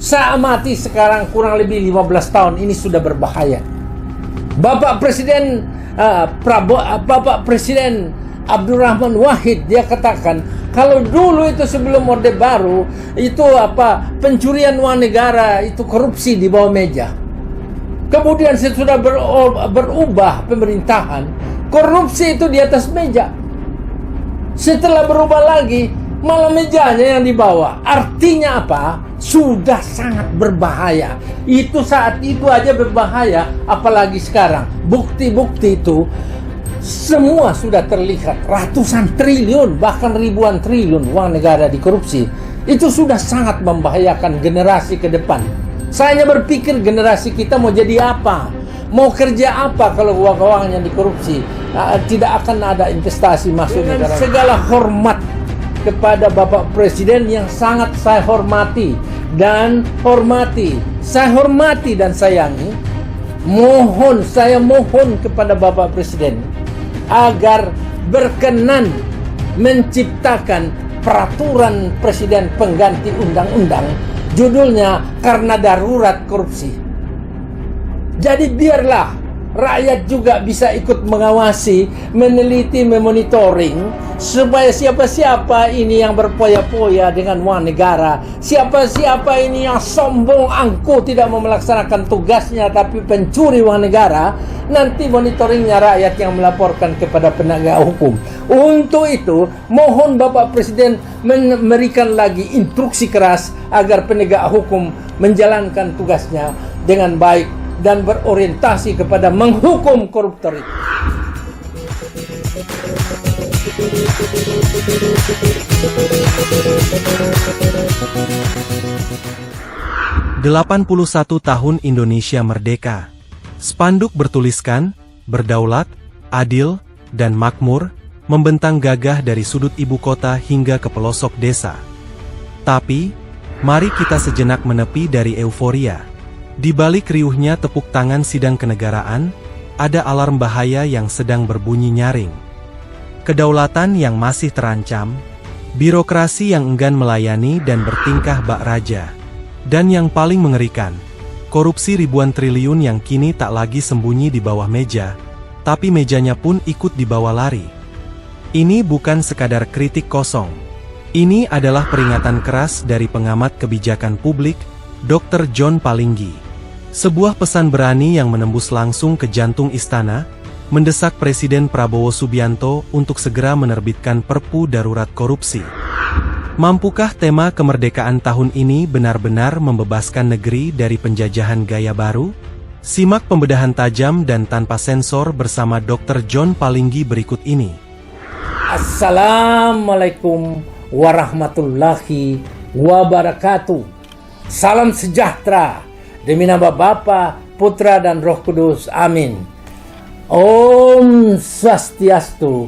Saya amati sekarang kurang lebih 15 tahun ini sudah berbahaya. Bapak Presiden Bapak Presiden Abdurrahman Wahid, dia katakan kalau dulu itu sebelum Orde Baru itu pencurian uang negara itu korupsi di bawah meja. Kemudian sesudah berubah pemerintahan, korupsi itu di atas meja. Setelah berubah lagi, malah mejanya yang dibawa. Artinya apa? Sudah sangat berbahaya. Itu saat itu aja berbahaya, apalagi sekarang. Bukti-bukti itu semua sudah terlihat. Ratusan triliun, bahkan ribuan triliun uang negara dikorupsi. Itu sudah sangat membahayakan generasi ke depan. Saya hanya berpikir generasi kita mau jadi apa, mau kerja apa kalau uang-uangnya dikorupsi. Tidak akan ada investasi masuk negara. Segala hormat kepada Bapak Presiden yang sangat saya hormati dan sayangi. Saya mohon kepada Bapak Presiden agar berkenan menciptakan peraturan presiden pengganti undang-undang, judulnya karena darurat korupsi. Jadi biarlah rakyat juga bisa ikut mengawasi, meneliti, memonitoring supaya siapa-siapa ini yang berpoya-poya dengan uang negara, siapa-siapa ini yang sombong angkuh tidak mau melaksanakan tugasnya tapi pencuri uang negara, nanti monitoringnya rakyat yang melaporkan kepada penegak hukum. Untuk itu mohon Bapak Presiden memberikan lagi instruksi keras agar penegak hukum menjalankan tugasnya dengan baik dan berorientasi kepada menghukum koruptor itu. 81 tahun Indonesia merdeka. Spanduk bertuliskan, berdaulat, adil, dan makmur, membentang gagah dari sudut ibu kota hingga ke pelosok desa. Tapi, mari kita sejenak menepi dari euforia. Di balik riuhnya tepuk tangan sidang kenegaraan, ada alarm bahaya yang sedang berbunyi nyaring. Kedaulatan yang masih terancam, birokrasi yang enggan melayani dan bertingkah bak raja. Dan yang paling mengerikan, korupsi ribuan triliun yang kini tak lagi sembunyi di bawah meja, tapi mejanya pun ikut dibawa lari. Ini bukan sekadar kritik kosong. Ini adalah peringatan keras dari pengamat kebijakan publik, Dr. John Palinggi. Sebuah pesan berani yang menembus langsung ke jantung istana, mendesak Presiden Prabowo Subianto untuk segera menerbitkan Perpu Darurat Korupsi. Mampukah tema kemerdekaan tahun ini benar-benar membebaskan negeri dari penjajahan gaya baru? Simak pembedahan tajam dan tanpa sensor bersama Dr. John Palinggi berikut ini. Assalamualaikum warahmatullahi wabarakatuh. Salam sejahtera demi nama Bapa, Putra dan Roh Kudus. Amin. Om Swastiastu,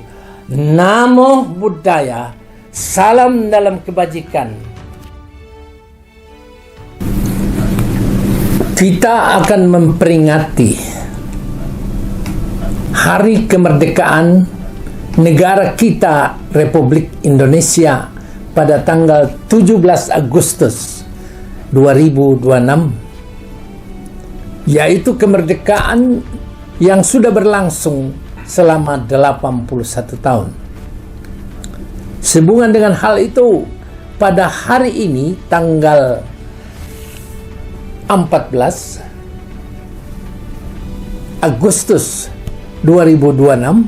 Namo Buddhaya, salam dalam kebajikan. Kita akan memperingati Hari Kemerdekaan negara kita, Republik Indonesia, pada tanggal 17 Agustus 2026, yaitu kemerdekaan yang sudah berlangsung selama 81 tahun. Sehubungan dengan hal itu, pada hari ini tanggal 14 Agustus 2026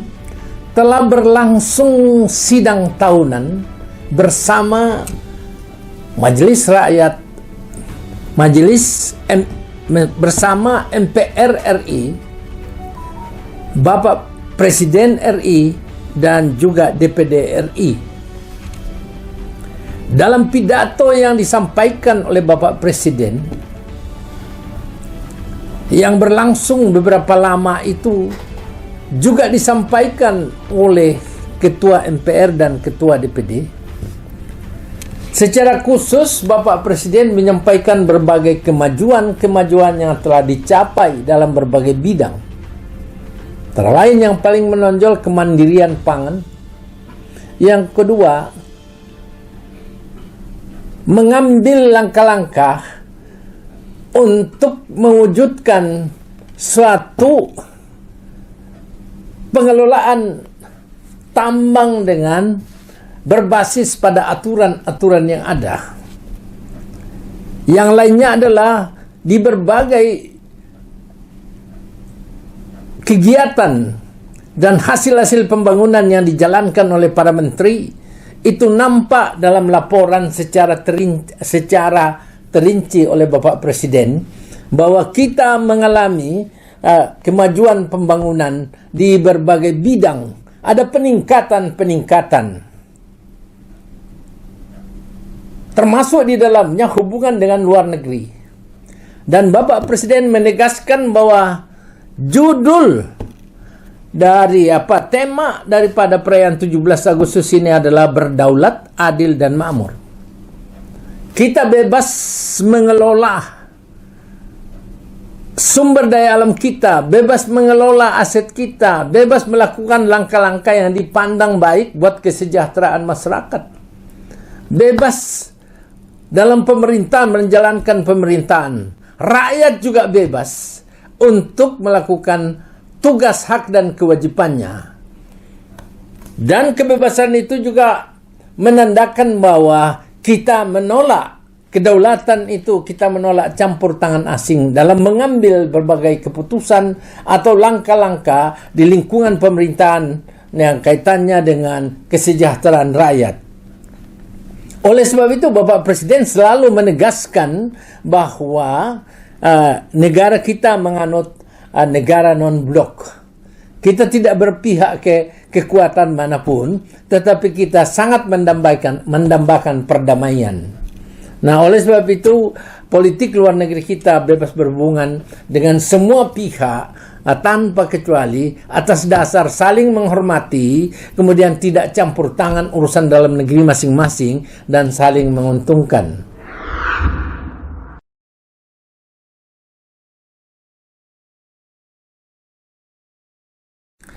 telah berlangsung sidang tahunan bersama Majelis Rakyat, bersama MPR RI, Bapak Presiden RI, dan juga DPD RI. Dalam pidato yang disampaikan oleh Bapak Presiden yang berlangsung beberapa lama itu juga disampaikan oleh Ketua MPR dan Ketua DPD. Secara khusus Bapak Presiden menyampaikan berbagai kemajuan yang telah dicapai dalam berbagai bidang. Antara lain yang paling menonjol kemandirian pangan. Yang kedua, mengambil langkah-langkah untuk mewujudkan suatu pengelolaan tambang dengan berbasis pada aturan-aturan yang ada. Yang lainnya adalah di berbagai kegiatan dan hasil-hasil pembangunan yang dijalankan oleh para menteri itu nampak dalam laporan secara terinci oleh Bapak Presiden bahwa kita mengalami kemajuan pembangunan di berbagai bidang. Ada peningkatan-peningkatan. Termasuk di dalamnya hubungan dengan luar negeri. Dan Bapak Presiden menegaskan bahwa judul dari tema daripada perayaan 17 Agustus ini adalah berdaulat, adil, dan makmur. Kita bebas mengelola sumber daya alam kita, bebas mengelola aset kita, bebas melakukan langkah-langkah yang dipandang baik buat kesejahteraan masyarakat. Bebas dalam pemerintahan menjalankan pemerintahan. Rakyat juga bebas untuk melakukan tugas hak dan kewajibannya. Dan kebebasan itu juga menandakan bahwa kita menolak kedaulatan itu, kita menolak campur tangan asing dalam mengambil berbagai keputusan atau langkah-langkah di lingkungan pemerintahan yang kaitannya dengan kesejahteraan rakyat. Oleh sebab itu, Bapak Presiden selalu menegaskan bahwa negara kita menganut negara non-blok. Kita tidak berpihak ke kekuatan manapun, tetapi kita sangat mendambakan perdamaian. Nah, oleh sebab itu, politik luar negeri kita bebas berhubungan dengan semua pihak tanpa kecuali atas dasar saling menghormati, kemudian tidak campur tangan urusan dalam negeri masing-masing, dan saling menguntungkan.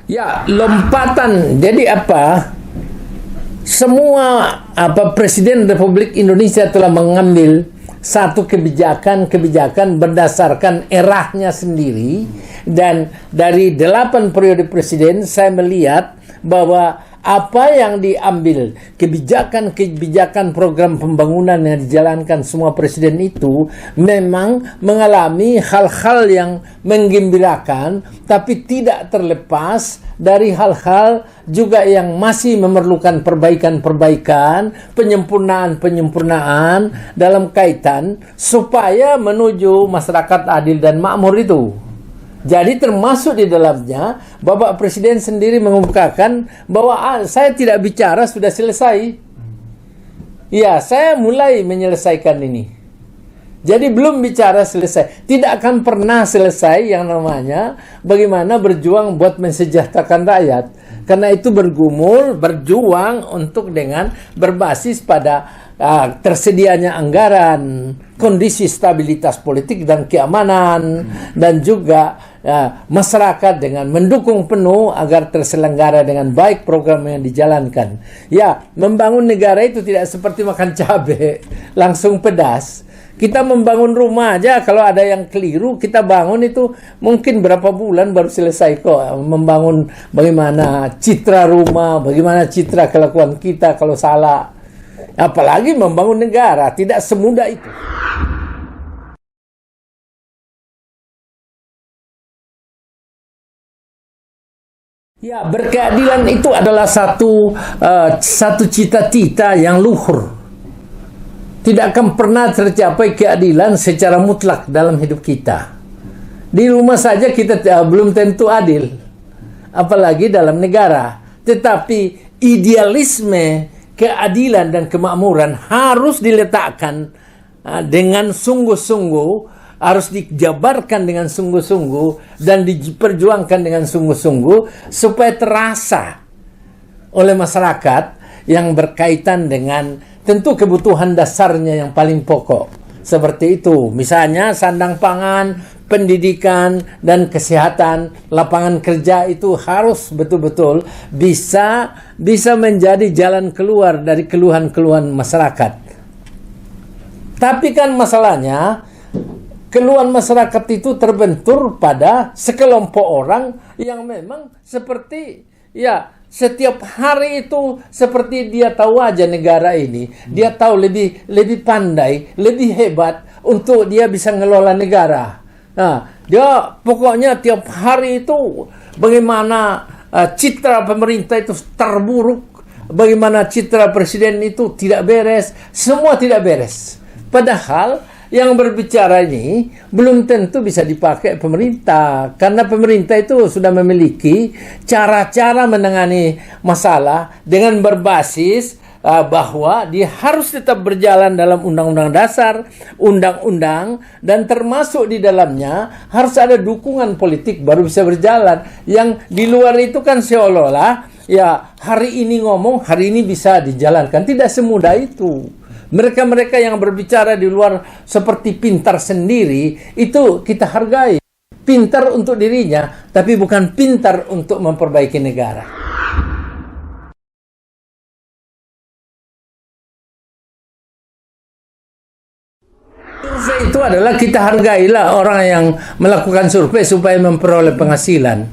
Ya, lompatan. Jadi apa? Semua Presiden Republik Indonesia telah mengambil satu kebijakan berdasarkan eranya sendiri, dan dari 8 periode presiden saya melihat bahwa apa yang diambil, kebijakan program pembangunan yang dijalankan semua presiden itu memang mengalami hal-hal yang menggembirakan, tapi tidak terlepas dari hal-hal juga yang masih memerlukan perbaikan-perbaikan, penyempurnaan-penyempurnaan dalam kaitan supaya menuju masyarakat adil dan makmur itu. Jadi termasuk di dalamnya Bapak Presiden sendiri mengungkapkan bahwa saya tidak bicara sudah selesai. Ya, saya mulai menyelesaikan ini. Jadi belum bicara selesai. Tidak akan pernah selesai yang namanya bagaimana berjuang buat mensejahterakan rakyat. Karena itu berjuang untuk dengan berbasis pada tersedianya anggaran, kondisi stabilitas politik dan keamanan, dan juga masyarakat dengan mendukung penuh agar terselenggara dengan baik program yang dijalankan. Ya, membangun negara itu tidak seperti makan cabai langsung pedas. Kita membangun rumah aja, kalau ada yang keliru kita bangun itu mungkin berapa bulan baru selesai kok. Membangun bagaimana citra rumah, bagaimana citra kelakuan kita kalau salah. Apalagi membangun negara, tidak semudah itu. Ya, berkeadilan itu adalah satu cita-cita yang luhur. Tidak akan pernah tercapai keadilan secara mutlak dalam hidup kita. Di rumah saja kita belum tentu adil, apalagi dalam negara. Tetapi idealisme keadilan dan kemakmuran harus diletakkan dengan sungguh-sungguh, harus dijabarkan dengan sungguh-sungguh, dan diperjuangkan dengan sungguh-sungguh supaya terasa oleh masyarakat yang berkaitan dengan tentu kebutuhan dasarnya yang paling pokok. Seperti itu, misalnya sandang pangan, pendidikan, dan kesehatan, lapangan kerja itu harus betul-betul bisa menjadi jalan keluar dari keluhan-keluhan masyarakat. Tapi kan masalahnya, keluhan masyarakat itu terbentur pada sekelompok orang yang memang seperti ya setiap hari itu seperti dia tahu aja negara ini. Dia tahu lebih pandai, lebih hebat untuk dia bisa ngelola negara. Nah, dia pokoknya tiap hari itu bagaimana citra pemerintah itu terburuk, bagaimana citra presiden itu tidak beres, semua tidak beres. Padahal yang berbicara ini belum tentu bisa dipakai pemerintah, karena pemerintah itu sudah memiliki cara-cara menangani masalah dengan berbasis bahwa dia harus tetap berjalan dalam undang-undang dasar, undang-undang, dan termasuk di dalamnya harus ada dukungan politik baru bisa berjalan. Yang di luar itu kan seolah-olah ya hari ini ngomong, hari ini bisa dijalankan. Tidak semudah itu. Mereka-mereka yang berbicara di luar seperti pintar sendiri, itu kita hargai. Pintar untuk dirinya, tapi bukan pintar untuk memperbaiki negara. Survei itu adalah kita hargailah orang yang melakukan survei supaya memperoleh penghasilan.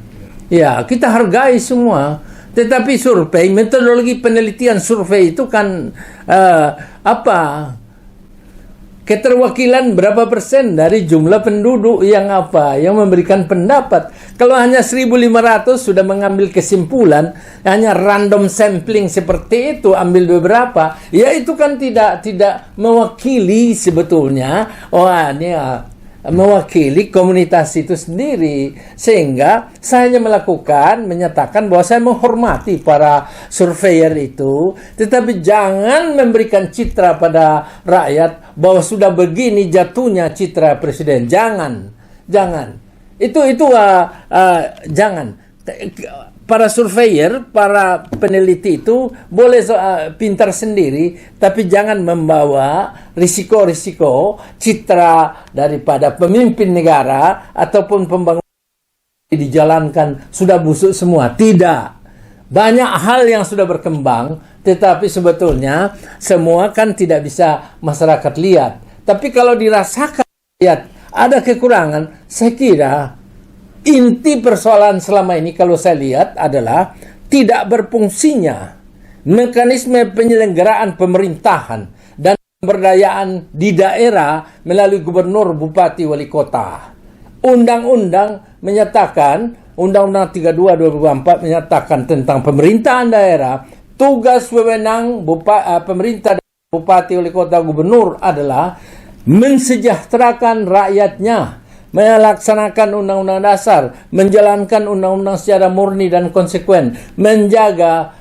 Ya, kita hargai semua. Tetapi survei, metodologi penelitian survei itu kan keterwakilan berapa persen dari jumlah penduduk yang memberikan pendapat. Kalau hanya 1.500 sudah mengambil kesimpulan, hanya random sampling seperti itu, ambil beberapa, ya itu kan tidak mewakili sebetulnya. Mewakili komunitas itu sendiri. Sehingga saya hanya menyatakan bahwa saya menghormati para surveyor itu, tetapi jangan memberikan citra pada rakyat bahwa sudah begini jatuhnya citra presiden. Jangan. Jangan. Para surveyor, para peneliti itu boleh pintar sendiri, tapi jangan membawa risiko-risiko citra daripada pemimpin negara ataupun pembangunan dijalankan sudah busuk semua. Tidak. Banyak hal yang sudah berkembang, tetapi sebetulnya semua kan tidak bisa masyarakat lihat. Tapi kalau dirasakan lihat ada kekurangan, saya kira inti persoalan selama ini kalau saya lihat adalah tidak berfungsinya mekanisme penyelenggaraan pemerintahan dan pemberdayaan di daerah melalui gubernur, bupati, wali kota. Undang-undang menyatakan, Undang-Undang 32 2004 menyatakan tentang pemerintahan daerah, tugas wewenang pemerintah, bupati, wali kota, gubernur adalah mensejahterakan rakyatnya, melaksanakan undang-undang dasar, menjalankan undang-undang secara murni dan konsekuen, menjaga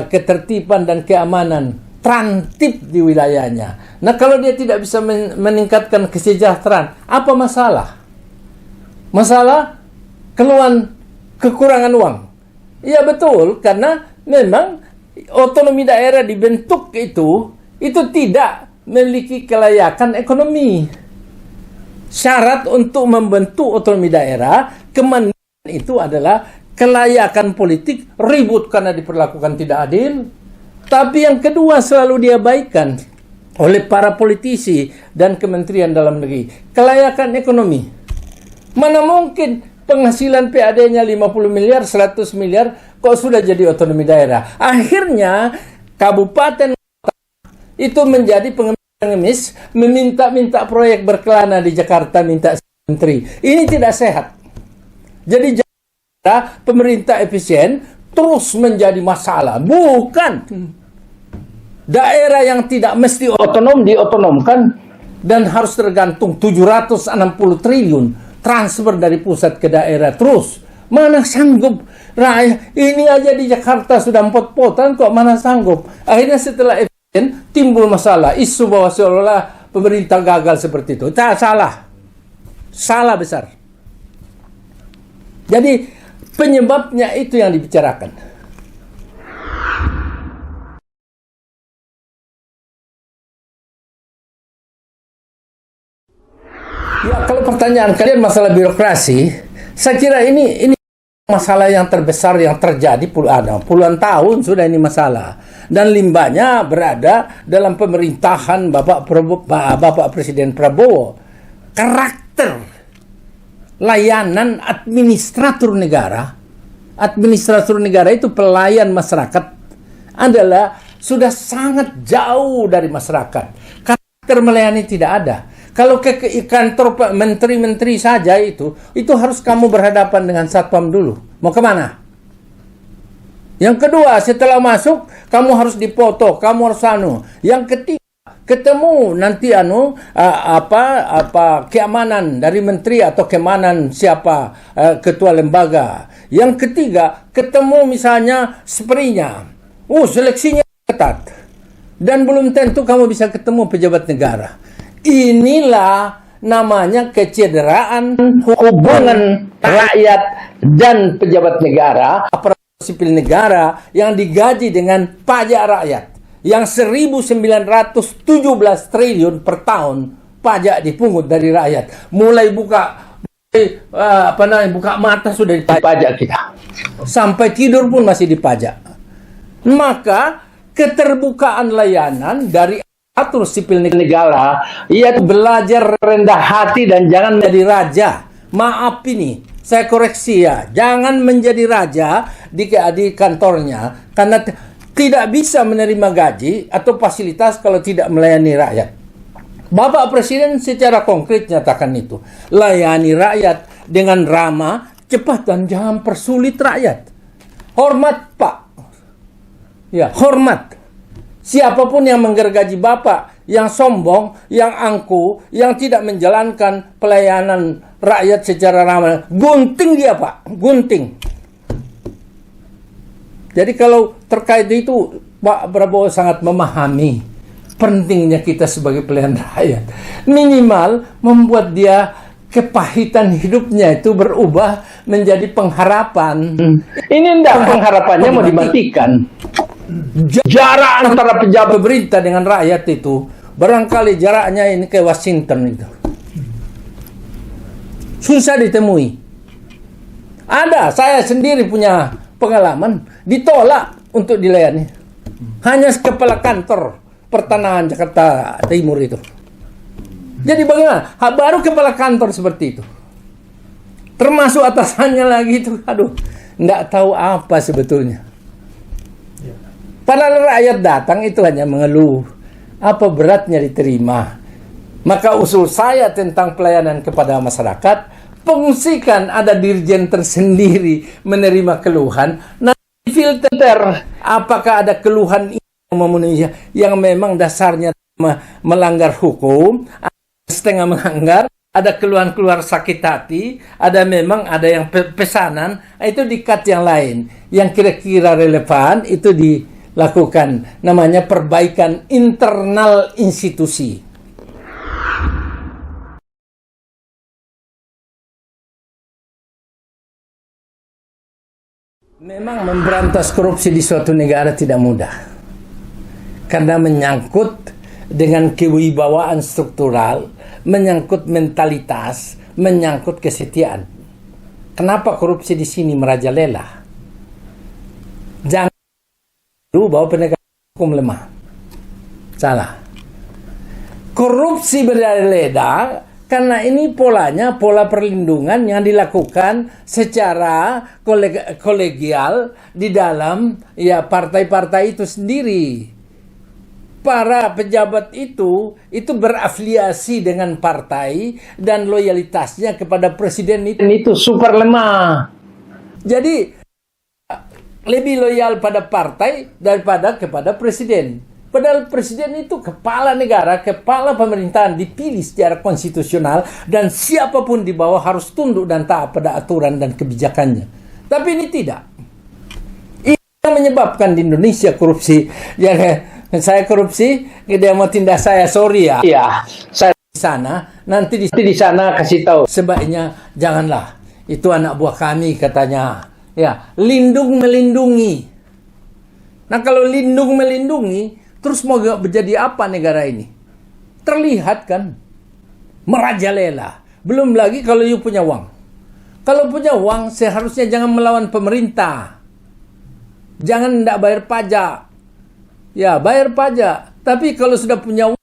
ketertiban dan keamanan tertib di wilayahnya. Nah, kalau dia tidak bisa meningkatkan kesejahteraan, apa masalah? Masalah keluhan kekurangan uang. Ya betul, karena memang otonomi daerah dibentuk itu tidak memiliki kelayakan ekonomi. Syarat untuk membentuk otonomi daerah, kemandirian itu adalah kelayakan politik, ribut karena diperlakukan tidak adil. Tapi yang kedua selalu diabaikan oleh para politisi dan Kementerian Dalam Negeri, kelayakan ekonomi. Mana mungkin penghasilan PAD-nya 50 miliar, 100 miliar, kok sudah jadi otonomi daerah. Akhirnya kabupaten itu menjadi pengemis, meminta proyek berkelana di Jakarta, minta menteri. Ini tidak sehat. Jadi Jakarta, pemerintah efisien terus menjadi masalah. Bukan. Daerah yang tidak mesti otonom diotonomkan dan harus tergantung 760 triliun transfer dari pusat ke daerah terus. Mana sanggup rakyat? Ini aja di Jakarta sudah pot-potan kok mana sanggup? Akhirnya setelah timbul masalah, isu bahwa seolah-olah pemerintah gagal seperti itu. Salah besar. Jadi penyebabnya itu yang dibicarakan. Ya, kalau pertanyaan kalian masalah birokrasi, saya kira ini masalah yang terbesar yang terjadi puluhan tahun sudah ini masalah. Dan limbahnya berada dalam pemerintahan Bapak Presiden Prabowo. karakter layanan administratur negara. Administratur negara itu pelayan masyarakat adalah sudah sangat jauh dari masyarakat. Karakter melayani tidak ada. Kalau ke kantor menteri-menteri saja itu harus kamu berhadapan dengan satpam dulu. Mau kemana? Yang kedua, setelah masuk kamu harus dipoto, kamu harus Yang ketiga, ketemu nanti keamanan dari menteri atau keamanan siapa ketua lembaga. Yang ketiga, ketemu misalnya seprinya. Seleksinya ketat. Dan belum tentu kamu bisa ketemu pejabat negara. Inilah namanya kecederaan hubungan rakyat dan pejabat negara, aparatur sipil negara yang digaji dengan pajak rakyat. Yang 1.917 triliun per tahun pajak dipungut dari rakyat. Mulai buka mata sudah dipajak kita. Sampai tidur pun masih dipajak. Maka keterbukaan layanan dari aparatur sipil negara, ia belajar rendah hati dan jangan menjadi raja. Maaf ini, saya koreksi ya, jangan menjadi raja di kantornya karena tidak bisa menerima gaji atau fasilitas kalau tidak melayani rakyat. Bapak Presiden secara konkret nyatakan itu. Layani rakyat dengan ramah, cepat dan jangan persulit rakyat. Hormat Pak. Ya, hormat. Siapapun yang menggergaji Bapak, yang sombong, yang angku, yang tidak menjalankan pelayanan rakyat secara ramah, gunting dia Pak, gunting. Jadi kalau terkait itu, Pak Prabowo sangat memahami pentingnya kita sebagai pelayan rakyat. Minimal membuat dia kepahitan hidupnya itu berubah menjadi pengharapan. Ini enggak pengharapannya mau dimatikan. Jarak antara pejabat pemerintah dengan rakyat itu barangkali jaraknya ini ke Washington itu. Susah ditemui. Ada, saya sendiri punya pengalaman ditolak untuk dilayani. Hanya kepala kantor pertanahan Jakarta Timur itu. Jadi bagaimana? Baru kepala kantor seperti itu. Termasuk atasannya lagi itu, enggak tahu apa sebetulnya. Padahal rakyat datang itu hanya mengeluh. Apa beratnya diterima? Maka usul saya tentang pelayanan kepada masyarakat, fungsikan ada dirjen tersendiri menerima keluhan. Nanti filter apakah ada keluhan yang memenuhi yang memang dasarnya melanggar hukum, setengah melanggar, ada keluhan-keluhan sakit hati, ada yang pesanan, itu di-cut yang lain. Yang kira-kira relevan itu dilakukan, namanya perbaikan internal institusi. Memang memberantas korupsi di suatu negara tidak mudah. Karena menyangkut dengan kewibawaan struktural, menyangkut mentalitas, menyangkut kesetiaan. Kenapa korupsi di sini merajalela? Jangan bahwa penegak hukum lemah. Salah. Korupsi berada karena ini pola perlindungan yang dilakukan secara kolegial di dalam partai-partai itu sendiri. Para pejabat itu berafiliasi dengan partai dan loyalitasnya kepada presiden itu super lemah. Jadi lebih loyal pada partai daripada kepada presiden. Padahal presiden itu kepala negara, kepala pemerintahan dipilih secara konstitusional dan siapapun di bawah harus tunduk dan taat pada aturan dan kebijakannya. Tapi ini tidak. Ini yang menyebabkan di Indonesia korupsi. Saya korupsi, dia mau tindak saya, sorry ya. Iya, saya di sana, nanti di sana kasih tahu. Sebaiknya janganlah. Itu anak buah kami katanya. Ya, lindung melindungi. Nah, kalau lindung melindungi, terus mau menjadi apa negara ini? Terlihat kan merajalela. Belum lagi kalau you punya uang. Kalau punya uang seharusnya jangan melawan pemerintah. Jangan tidak bayar pajak. Ya, bayar pajak. Tapi kalau sudah punya uang,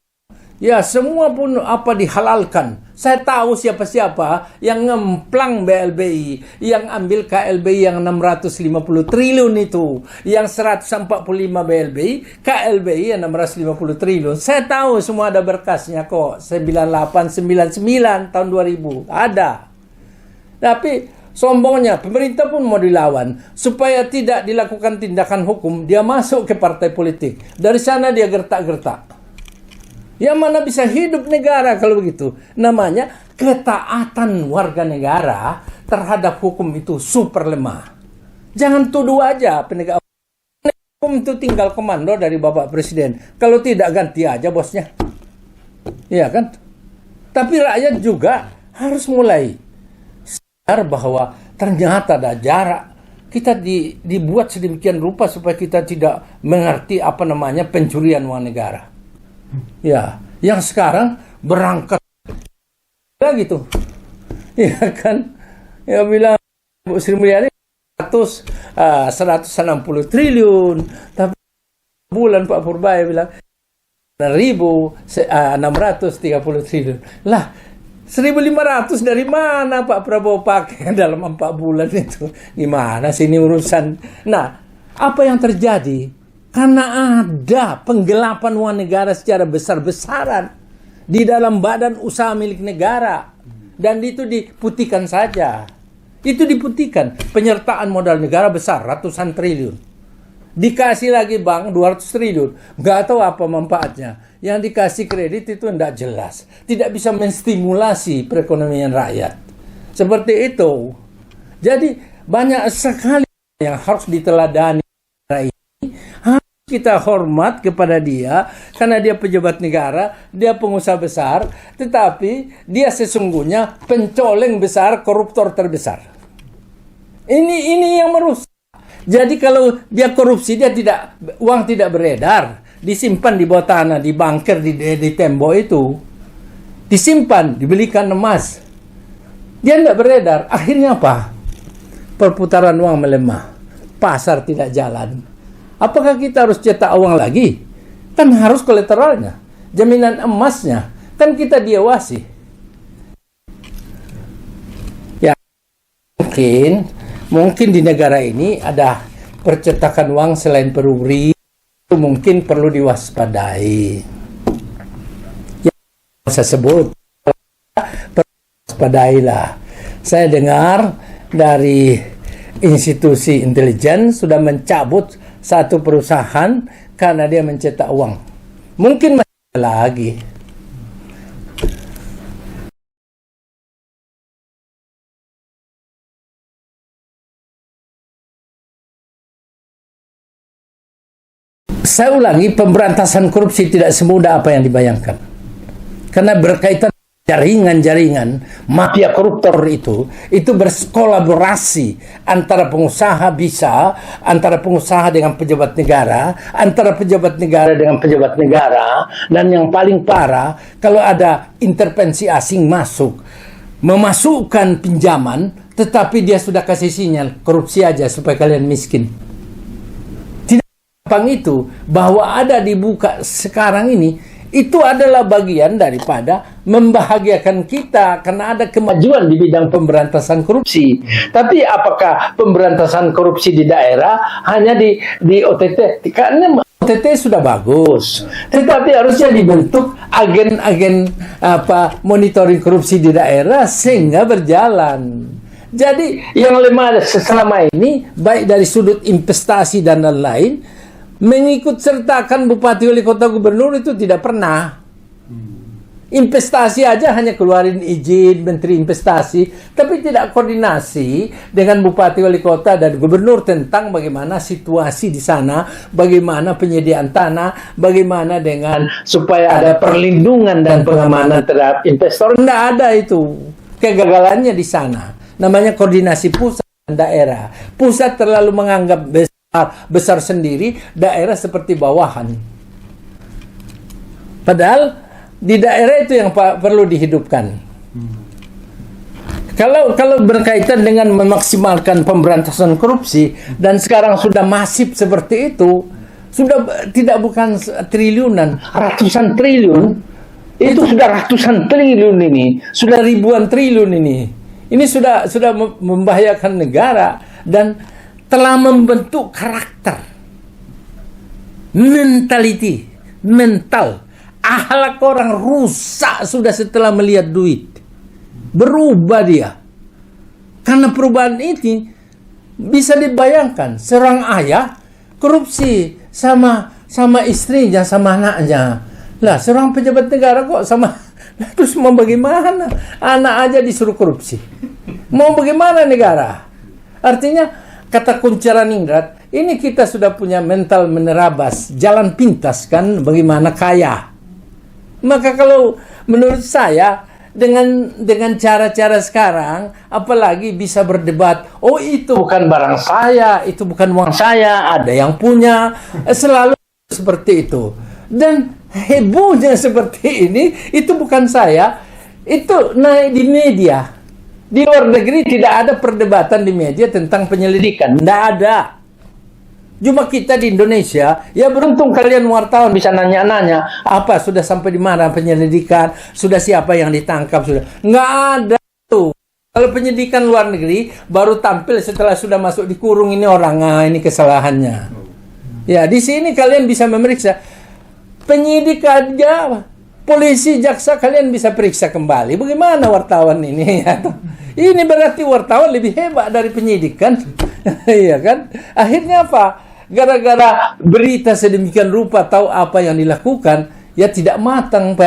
ya semua pun apa dihalalkan. Saya tahu siapa-siapa yang ngemplang BLBI, yang ambil KLBI yang 650 triliun itu, yang 145 BLBI, KLBI yang 650 triliun. Saya tahu semua ada berkasnya kok. 9899 tahun 2000 ada. Tapi sombongnya pemerintah pun mau dilawan supaya tidak dilakukan tindakan hukum. Dia masuk ke partai politik. Dari sana dia gertak-gertak. Yang mana bisa hidup negara kalau begitu? Namanya ketaatan warga negara terhadap hukum itu super lemah. Jangan tuduh aja penegak hukum itu tinggal komando dari Bapak Presiden. Kalau tidak ganti aja bosnya. Iya kan? Tapi rakyat juga harus mulai sadar bahwa ternyata ada jarak. Kita dibuat sedemikian rupa supaya kita tidak mengerti apa namanya pencurian uang negara. Ya, yang sekarang berangkat gitu, ya kan? Ya bilang Bu Sri Mulyani 160 triliun, tapi bulan Pak Purbaya bilang 1.630 triliun. Lah, 1.500 dari mana Pak Prabowo pakai dalam 4 bulan itu? Gimana sih ini urusan? Nah, apa yang terjadi? Karena ada penggelapan uang negara secara besar-besaran di dalam badan usaha milik negara. Dan itu diputihkan saja. Itu diputihkan. Penyertaan modal negara besar, ratusan triliun. Dikasih lagi bank 200 triliun. Nggak tahu apa manfaatnya. Yang dikasih kredit itu tidak jelas. Tidak bisa menstimulasi perekonomian rakyat. Seperti itu. Jadi banyak sekali yang harus diteladani. Kita hormat kepada dia karena dia pejabat negara, dia pengusaha besar, tetapi dia sesungguhnya pencoleng besar, koruptor terbesar. Ini yang merusak. Jadi kalau dia korupsi, uang tidak beredar, disimpan di bawah tanah, di bunker, di tembok itu, disimpan, dibelikan emas. Dia tidak beredar. Akhirnya apa? Perputaran uang melemah, pasar tidak jalan. Apakah kita harus cetak uang lagi? Kan harus kolateralnya, jaminan emasnya, kan kita diawasi. Ya, mungkin di negara ini ada percetakan uang selain peruri, itu mungkin perlu diwaspadai. Ya, saya sebut, waspadailah. Saya dengar dari institusi intelijen sudah mencabut satu perusahaan karena dia mencetak uang. Mungkin masih lagi. Saya ulangi, pemberantasan korupsi tidak semudah apa yang dibayangkan. Karena berkaitan jaringan-jaringan mafia koruptor itu berkolaborasi antara pengusaha antara pengusaha dengan pejabat negara, antara pejabat negara dengan pejabat negara, dan yang paling parah kalau ada intervensi asing masuk memasukkan pinjaman, tetapi dia sudah kasih sinyal korupsi aja supaya kalian miskin. Tidak gampang itu bahwa ada dibuka sekarang ini. Itu adalah bagian daripada membahagiakan kita karena ada kemajuan di bidang pemberantasan korupsi. Tapi apakah pemberantasan korupsi di daerah hanya di OTT? Karena OTT sudah bagus, tetapi harusnya dibentuk agen-agen monitoring korupsi di daerah sehingga berjalan. Jadi yang lemah selama ini baik dari sudut investasi dan lain-lain, mengikut sertakan bupati, wali kota, gubernur itu tidak pernah. Investasi aja hanya keluarin izin menteri investasi, tapi tidak koordinasi dengan bupati, wali kota, dan gubernur tentang bagaimana situasi di sana, bagaimana penyediaan tanah, bagaimana dengan supaya ada perlindungan dan pengamanan terhadap investor. Tidak ada itu. Kegagalannya di sana. Namanya koordinasi pusat dan daerah. Pusat terlalu menganggap besar sendiri, daerah seperti bawahan. Padahal di daerah itu yang perlu dihidupkan. Kalau berkaitan dengan memaksimalkan pemberantasan korupsi dan sekarang sudah masif seperti itu, sudah tidak bukan triliunan, ratusan triliun, Itu sudah ratusan triliun ini, sudah ribuan triliun ini. Ini sudah membahayakan negara dan telah membentuk karakter, mental, akhlak orang rusak sudah setelah melihat duit. Berubah dia. Karena perubahan ini bisa dibayangkan, seorang ayah korupsi sama istrinya, sama anaknya. Lah, seorang pejabat negara kok sama, terus mau bagaimana? Anak aja disuruh korupsi. Mau bagaimana negara? Artinya, kata Kuncharaningrat, ini kita sudah punya mental menerabas, jalan pintas kan, bagaimana kaya. Maka kalau menurut saya, dengan cara-cara sekarang, apalagi bisa berdebat, oh itu bukan barang saya, itu bukan uang saya, ada yang punya, selalu seperti itu. Dan hebohnya seperti ini, itu bukan saya, itu naik di media. Di luar negeri tidak ada perdebatan di media tentang penyelidikan, tidak ada. Cuma kita di Indonesia, ya beruntung kalian wartawan bisa nanya-nanya, apa sudah sampai di mana penyelidikan, sudah siapa yang ditangkap, sudah. Nggak ada tuh. Kalau penyidikan luar negeri, baru tampil setelah sudah masuk di kurung, ini orang, ini kesalahannya. Ya, di sini kalian bisa memeriksa. Penyidik aja, polisi, jaksa, kalian bisa periksa kembali. Bagaimana wartawan ini? Ini berarti wartawan lebih hebat dari penyidik kan? Iya kan? Akhirnya apa? Gara-gara berita sedemikian rupa tahu apa yang dilakukan, ya tidak matang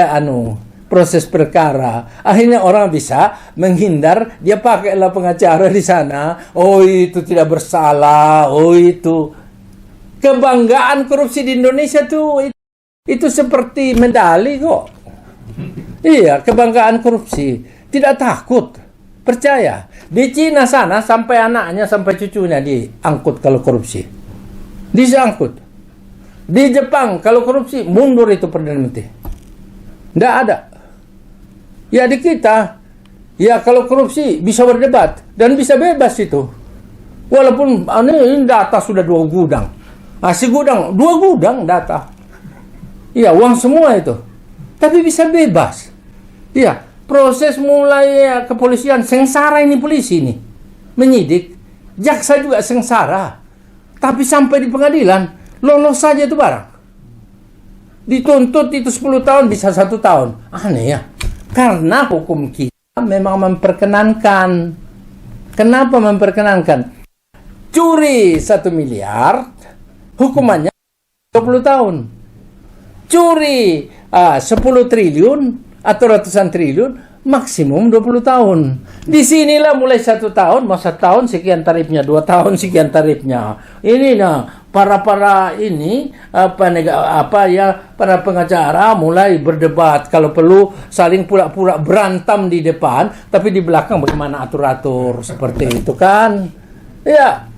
proses perkara. Akhirnya orang bisa menghindar, dia pakailah pengacara di sana. Oh itu tidak bersalah. Oh itu kebanggaan korupsi di Indonesia tuh. Itu seperti medali kok. Iya, kebanggaan korupsi. Tidak takut. Percaya. Di Cina sana sampai anaknya, sampai cucunya diangkut kalau korupsi. Disangkut. Di Jepang kalau korupsi, mundur itu Perdana Menteri. Tidak ada. Ya di kita, ya kalau korupsi bisa berdebat. Dan bisa bebas itu. Walaupun ini data sudah 2 gudang. Si gudang, 2 gudang data. Iya, uang semua itu. Tapi bisa bebas. Iya, proses mulai kepolisian, sengsara ini polisi ini. Menyidik, jaksa juga sengsara. Tapi sampai di pengadilan, lolos saja itu barang. Dituntut itu 10 tahun, bisa 1 tahun. Aneh ya. Karena hukum kita memang memperkenankan. Kenapa memperkenankan? Curi 1 miliar, hukumannya 20 tahun. Curi 10 triliun atau ratusan triliun, maksimum 20 tahun. Disinilah mulai 1 tahun, masa tahun sekian tarifnya, 2 tahun sekian tarifnya. Ini para ini para pengacara mulai berdebat, kalau perlu saling pura-pura berantem di depan, tapi di belakang bagaimana atur-atur seperti itu kan. Ya,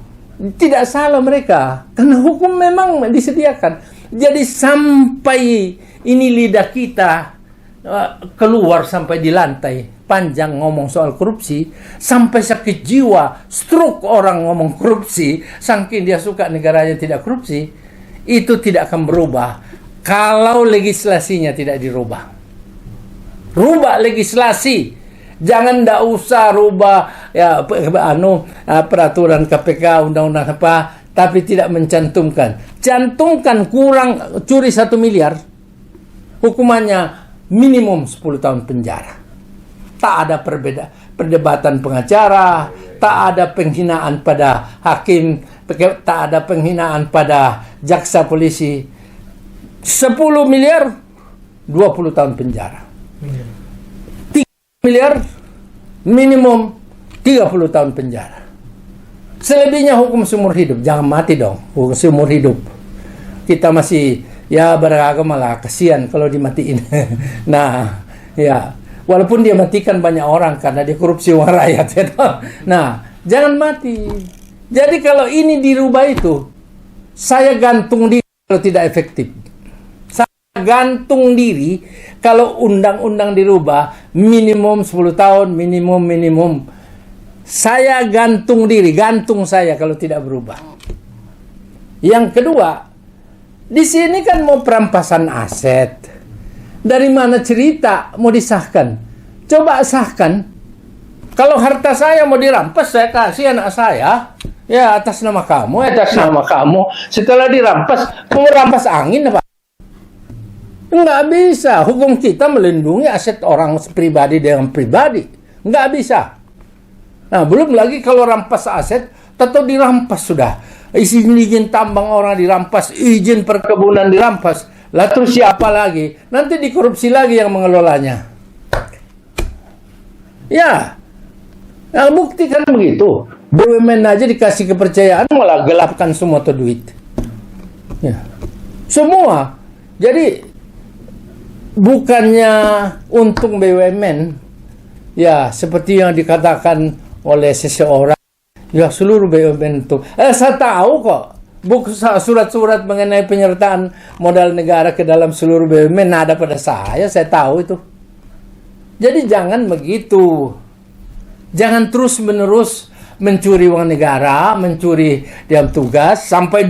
tidak salah mereka, karena hukum memang disediakan. Jadi sampai ini lidah kita keluar sampai di lantai, panjang ngomong soal korupsi, sampai sakit jiwa, stroke orang ngomong korupsi, saking dia suka negaranya tidak korupsi, itu tidak akan berubah kalau legislasinya tidak dirubah. Rubah legislasi. Jangan ndak usah rubah peraturan KPK, undang-undang apa, tapi tidak mencantumkan. Cantumkan kurang curi 1 miliar, hukumannya minimum 10 tahun penjara. Tak ada perdebatan pengacara, tak ada penghinaan pada hakim, tak ada penghinaan pada jaksa polisi. 10 miliar, 20 tahun penjara. 3 miliar, minimum 30 tahun penjara. Selebihnya hukum seumur hidup. Jangan mati dong, hukum seumur hidup. Kita masih beragama lah, kasihan kalau dimatiin. Nah, ya, walaupun dia matikan banyak orang karena dia korupsi uang rakyat. Ya. Nah, jangan mati. Jadi kalau ini dirubah itu, saya gantung diri kalau tidak efektif. Saya gantung diri kalau undang-undang dirubah minimum 10 tahun, minimum. Saya gantung diri, gantung saya kalau tidak berubah. Yang kedua, di sini kan mau perampasan aset. Dari mana cerita mau disahkan? Coba sahkan. Kalau harta saya mau dirampas, saya kasih anak saya. Ya, atas nama kamu, atas nama kamu. Setelah dirampas, mau rampas angin apa? Nggak bisa. Hukum kita melindungi aset orang pribadi dengan pribadi. Nggak bisa. Nah, belum lagi kalau rampas aset, tetap dirampas sudah. Izin tambang orang dirampas, izin perkebunan dirampas. Lah terus siapa lagi? Nanti dikorupsi lagi yang mengelolanya. Ya, nah, bukti kan begitu. BUMN aja dikasih kepercayaan malah gelapkan semua tuh duit. Ya, semua. Jadi bukannya untung BUMN, ya seperti yang dikatakan oleh seseorang. Ya seluruh BUMN itu. Saya tahu kok. Buku surat-surat mengenai penyertaan modal negara ke dalam seluruh BUMN ada pada saya tahu itu. Jadi jangan begitu. Jangan terus-menerus mencuri uang negara, mencuri diam tugas, sampai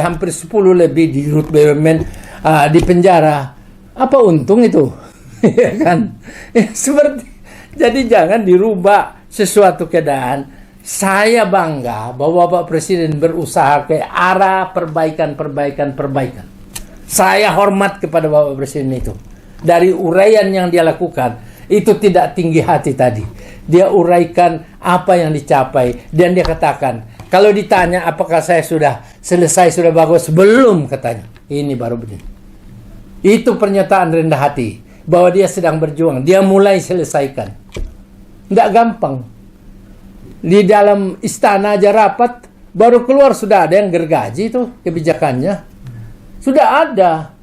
hampir 10 lebih di Rut BUMN di penjara. Apa untung itu? Ya kan? Seperti, jadi jangan dirubah sesuatu keadaan. Saya bangga bahwa Bapak Presiden berusaha ke arah perbaikan. Saya hormat kepada Bapak Presiden itu. Dari uraian yang dia lakukan, itu tidak tinggi hati tadi. Dia uraikan apa yang dicapai. Dan dia katakan, kalau ditanya apakah saya sudah selesai, sudah bagus, belum katanya. Ini baru begini. Itu pernyataan rendah hati. Bahwa dia sedang berjuang. Dia mulai selesaikan. Nggak gampang. Di dalam istana aja rapat, baru keluar sudah ada yang gergaji itu kebijakannya. Sudah ada.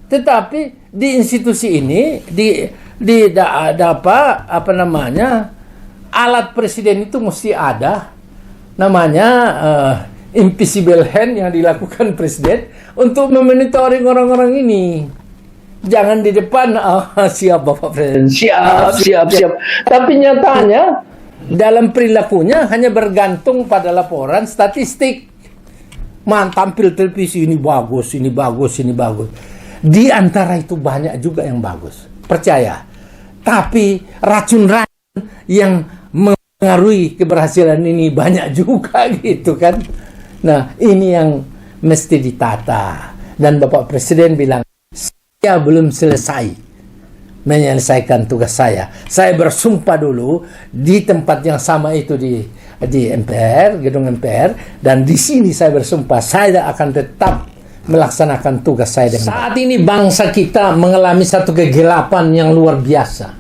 Tetapi di institusi ini, apa namanya, alat presiden itu mesti ada. Namanya invisible hand yang dilakukan presiden untuk memonitoring orang-orang ini. Jangan di depan, siap Bapak Presiden, siap. Tapi nyatanya, dalam perilakunya hanya bergantung pada laporan statistik. Tampil televisi ini bagus. Di antara itu banyak juga yang bagus. Percaya. Tapi racun-racun yang mengaruhi keberhasilan ini banyak juga gitu kan. Nah, ini yang mesti ditata. Dan Bapak Presiden bilang, saya belum selesai menyelesaikan tugas saya. Saya bersumpah dulu di tempat yang sama itu di MPR, gedung MPR, dan di sini saya bersumpah saya akan tetap melaksanakan tugas saya dengan saat ini bangsa kita mengalami satu kegelapan yang luar biasa.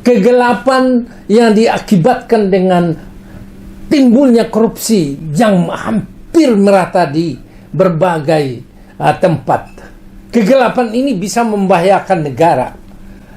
Kegelapan yang diakibatkan dengan timbulnya korupsi yang hampir merata di berbagai tempat. Kegelapan ini bisa membahayakan negara.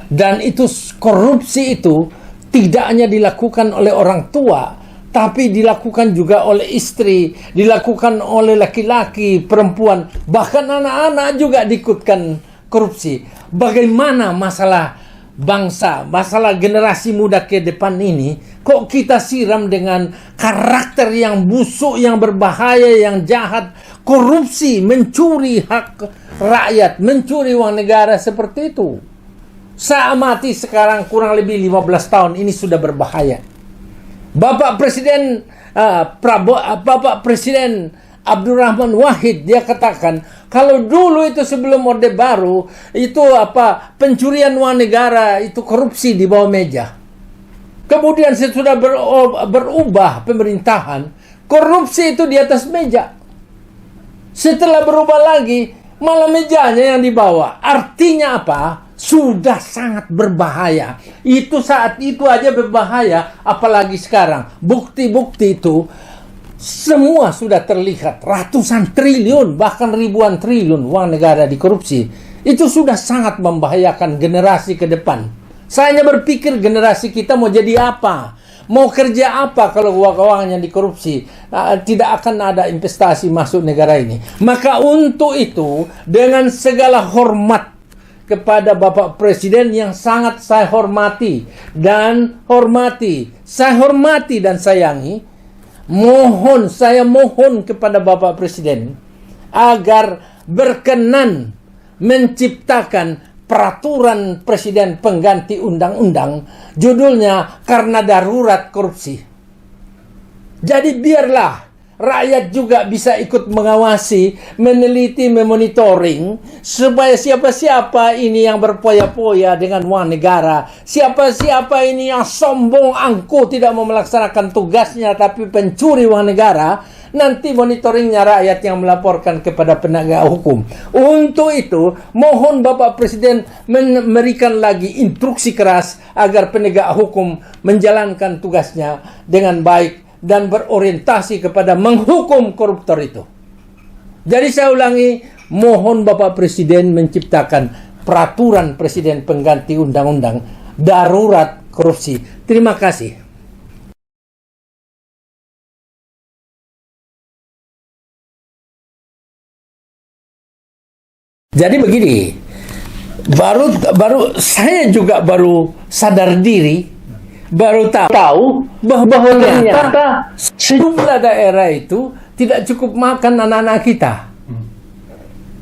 Dan itu korupsi itu tidak hanya dilakukan oleh orang tua, tapi dilakukan juga oleh istri, dilakukan oleh laki-laki, perempuan, bahkan anak-anak juga diikutkan korupsi. Bagaimana masalah bangsa, masalah generasi muda ke depan ini, kok kita siram dengan karakter yang busuk, yang berbahaya, yang jahat, korupsi, mencuri hak rakyat, mencuri uang negara seperti itu. Saya amati sekarang kurang lebih 15 tahun ini sudah berbahaya. Bapak Presiden Abdurrahman Wahid dia katakan kalau dulu itu sebelum Orde Baru itu pencurian uang negara itu korupsi di bawah meja. Kemudian sesudah berubah pemerintahan, korupsi itu di atas meja. Setelah berubah lagi, malah mejanya yang dibawa. Artinya apa? Sudah sangat berbahaya. Itu saat itu aja berbahaya, apalagi sekarang. Bukti-bukti itu semua sudah terlihat. Ratusan triliun, bahkan ribuan triliun uang negara dikorupsi. Itu sudah sangat membahayakan generasi ke depan. Saya hanya berpikir generasi kita mau jadi apa? Mau kerja apa kalau uang-uangnya dikorupsi? Tidak akan ada investasi masuk negara ini. Maka untuk itu, dengan segala hormat kepada Bapak Presiden yang sangat saya hormati dan sayangi, saya mohon kepada Bapak Presiden agar berkenan menciptakan peraturan presiden pengganti undang-undang, judulnya karena darurat korupsi. Jadi biarlah rakyat juga bisa ikut mengawasi, meneliti, memonitoring, supaya siapa-siapa ini yang berpoya-poya dengan uang negara, siapa-siapa ini yang sombong, angkuh, tidak mau melaksanakan tugasnya, tapi pencuri uang negara, nanti monitoringnya rakyat yang melaporkan kepada penegak hukum. Untuk itu, mohon Bapak Presiden memberikan lagi instruksi keras agar penegak hukum menjalankan tugasnya dengan baik dan berorientasi kepada menghukum koruptor itu. Jadi saya ulangi, mohon Bapak Presiden menciptakan peraturan presiden pengganti undang-undang darurat korupsi. Terima kasih. Jadi begini, baru saya juga baru sadar diri, baru tahu bahwa ternyata sejumlah daerah itu tidak cukup makan anak-anak kita.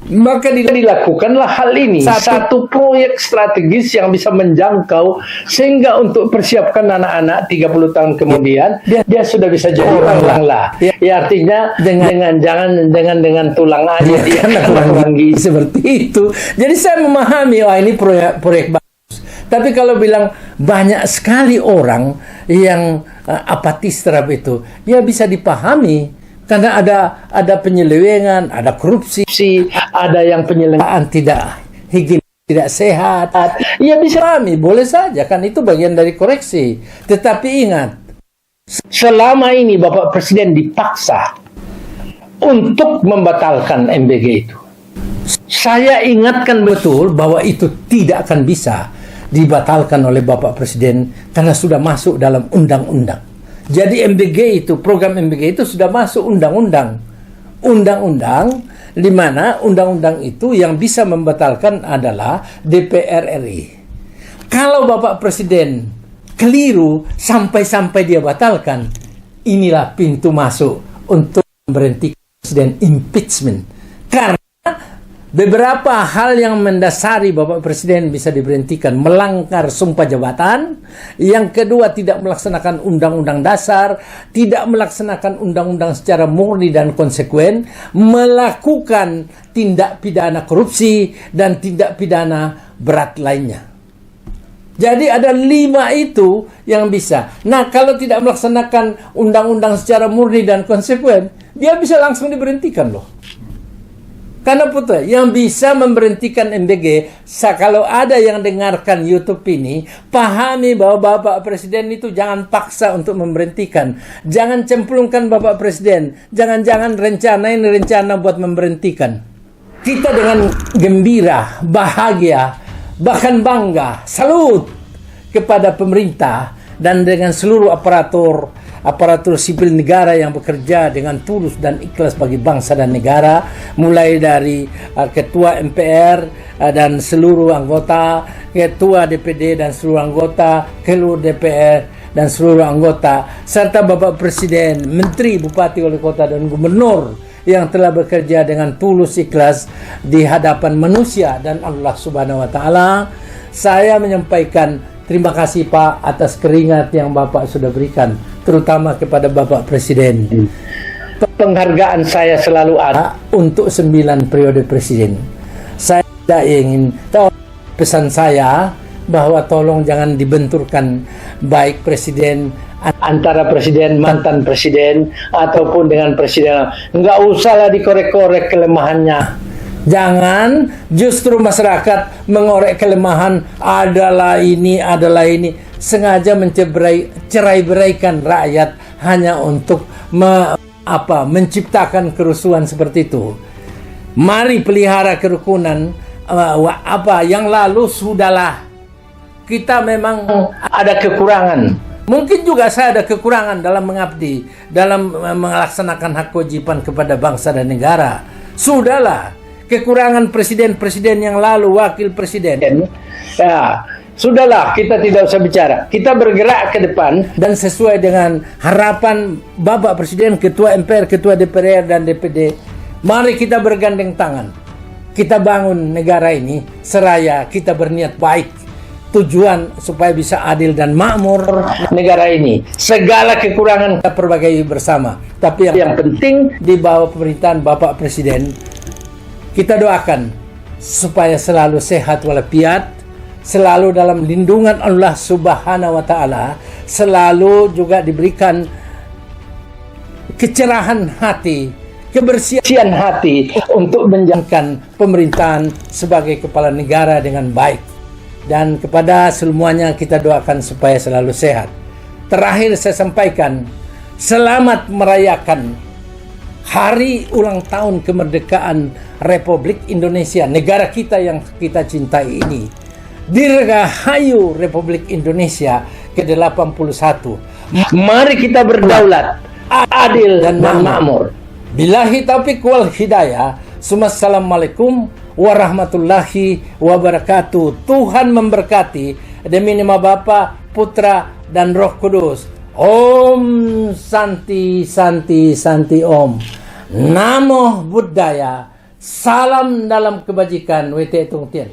Maka dilakukanlah hal ini, satu proyek strategis yang bisa menjangkau sehingga untuk persiapkan anak-anak 30 tahun kemudian dia sudah bisa jadi orang lah. Ya, artinya dengan tulang aja dia kurang gizi seperti itu. Jadi saya memahami, wah ini proyek bagus. Tapi kalau bilang banyak sekali orang yang apatis terhadap itu, ya bisa dipahami. Karena ada penyelewengan, ada korupsi, ada yang penyelenggaraan tidak higienis, tidak sehat. Ya bisa pahami, boleh saja, kan itu bagian dari koreksi. Tetapi ingat, selama ini Bapak Presiden dipaksa untuk membatalkan MBG itu. Saya ingatkan betul bahwa itu tidak akan bisa dibatalkan oleh Bapak Presiden karena sudah masuk dalam undang-undang. Jadi MBG itu, program MBG itu sudah masuk undang-undang. Undang-undang di mana undang-undang itu yang bisa membatalkan adalah DPR RI. Kalau Bapak Presiden keliru sampai dia batalkan, inilah pintu masuk untuk memberhentikan Presiden, impeachment. Karena beberapa hal yang mendasari Bapak Presiden bisa diberhentikan: melanggar sumpah jabatan, yang kedua tidak melaksanakan undang-undang dasar, tidak melaksanakan undang-undang secara murni dan konsekuen, melakukan tindak pidana korupsi dan tindak pidana berat lainnya. Jadi ada 5 itu yang bisa. Nah, kalau tidak melaksanakan undang-undang secara murni dan konsekuen, dia bisa langsung diberhentikan loh. Karena putra, yang bisa memberhentikan MBG, kalau ada yang dengarkan YouTube ini, pahami bahwa Bapak Presiden itu jangan paksa untuk memberhentikan. Jangan cemplungkan Bapak Presiden. Jangan-jangan rencana buat memberhentikan. Kita dengan gembira, bahagia, bahkan bangga, salut kepada pemerintah dan dengan seluruh aparatur sipil negara yang bekerja dengan tulus dan ikhlas bagi bangsa dan negara, mulai dari Ketua MPR dan seluruh anggota, Ketua DPD dan seluruh anggota, Ketua DPR dan seluruh anggota, serta Bapak Presiden, Menteri, Bupati, Wali Kota, dan Gubernur yang telah bekerja dengan tulus ikhlas di hadapan manusia dan Allah Subhanahu wa Ta'ala. Saya menyampaikan terima kasih Pak atas keringat yang Bapak sudah berikan, terutama kepada Bapak Presiden. Penghargaan saya selalu ada untuk 9 periode Presiden. Saya tidak ingin tahu, pesan saya bahwa tolong jangan dibenturkan baik Presiden antara Presiden, mantan Presiden, ataupun dengan Presiden. Enggak usahlah dikorek-korek kelemahannya. Jangan justru masyarakat mengorek kelemahan, adalah ini, sengaja mencerai-beraikan rakyat hanya untuk menciptakan kerusuhan seperti itu. Mari pelihara kerukunan. Yang lalu sudahlah. Kita memang ada kekurangan. Mungkin juga saya ada kekurangan dalam mengabdi, dalam melaksanakan hak kewajiban kepada bangsa dan negara. Sudahlah. Kekurangan presiden-presiden yang lalu, wakil presiden, ya sudahlah, kita tidak usah bicara. Kita bergerak ke depan dan sesuai dengan harapan Bapak Presiden, Ketua MPR, Ketua DPR dan DPD. Mari kita bergandeng tangan. kita bangun negara ini seraya kita berniat baik. Tujuan supaya bisa adil dan makmur negara ini. Segala kekurangan kita perbaiki bersama. Tapi yang penting di bawah pemerintahan Bapak Presiden, kita doakan supaya selalu sehat walafiat, selalu dalam lindungan Allah Subhanahu wa Ta'ala, selalu juga diberikan kecerahan hati, kebersihan hati untuk menjalankan pemerintahan sebagai kepala negara dengan baik. Dan kepada semuanya kita doakan supaya selalu sehat. Terakhir saya sampaikan, selamat merayakan hari ulang tahun kemerdekaan Republik Indonesia, negara kita yang kita cintai ini. Dirgahayu Republik Indonesia ke-81. Mari kita berdaulat, adil dan makmur. Billahi taufiq wal hidayah. Assalamualaikum warahmatullahi wabarakatuh. Tuhan memberkati demi nama Bapa, Putra dan Roh Kudus. Om Santi Santi Santi Om. Namo Buddhaya. Salam dalam kebajikan. Wete Tung Tien.